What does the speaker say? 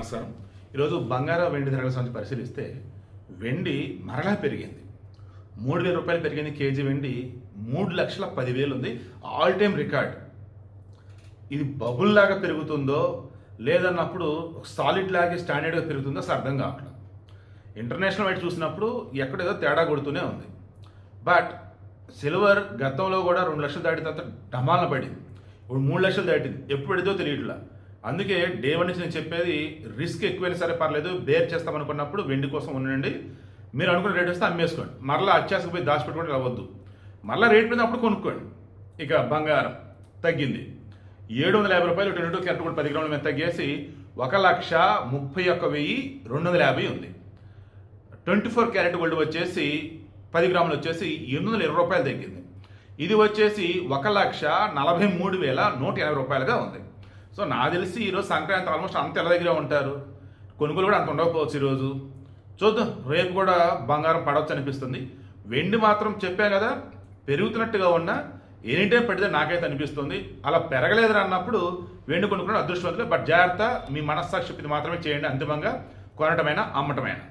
నమస్కారం. ఈరోజు బంగారం వెండి ధరల సంగతి పరిశీలిస్తే వెండి మరలా పెరిగింది. 3,000 రూపాయలు పెరిగింది కేజీ వెండి. 3,10,000 ఉంది, ఆల్ టైమ్ రికార్డ్. ఇది బబుల్ లాగా పెరుగుతుందో లేదన్నప్పుడు సాలిడ్ లాగే స్టాండర్డ్గా పెరుగుతుందో అసలు అర్థం కావట్లేదు. ఇంటర్నేషనల్ వైట్ చూసినప్పుడు ఎక్కడేదో తేడా కొడుతూనే ఉంది. బట్ సిల్వర్ గతంలో కూడా 2 లక్షలు దాటిన తర్వాత డమాలన పడింది. ఇప్పుడు 3 లక్షలు దాటింది. ఎప్పుడు పడిదో తెలియట్లా. అందుకే డే 1 నుంచి నేను చెప్పేది, రిస్క్ ఎక్కువైనా సరే పర్లేదు, బేర్ చేస్తామనుకున్నప్పుడు వెండి కోసం ఉండండి. మీరు అనుకున్న రేట్ వస్తే అమ్మేసుకోండి. మరలా అత్యాసకు పోయి దాచిపెట్టుకోండి, అవ్వద్దు. మరలా రేట్ మీద అప్పుడు కొనుక్కోండి. ఇక బంగారం తగ్గింది. 750 రూపాయలు 22 క్యారెట్ కూడా 10 గ్రాముల మీద తగ్గేసి 1,31,250 ఉంది. 24 క్యారెట్ గోల్డ్ వచ్చేసి 10 గ్రాములు వచ్చేసి 820 రూపాయలు తగ్గింది. ఇది వచ్చేసి 1,43,180 రూపాయలుగా ఉంది. సో నాకు తెలిసి ఈరోజు సంక్రాంతి ఆల్మోస్ట్ అంత ఎలా దగ్గర ఉంటారు. కొనుగోలు కూడా అంత ఉండకపోవచ్చు ఈరోజు. చూద్దాం, రేపు కూడా బంగారం పడవచ్చు అనిపిస్తుంది. వెండి మాత్రం చెప్పాం కదా, పెరుగుతున్నట్టుగా ఉన్న ఎనీ టైం పడితే నాకైతే అనిపిస్తుంది. అలా పెరగలేదు అన్నప్పుడు వెండి కొనుక్కోవడం అదృష్టవంతులే. బట్ జాగ్రత్త, మీ మనస్సాక్షి మాత్రమే చేయండి. అంతిమంగా కొనటమైనా అమ్మటమైనా.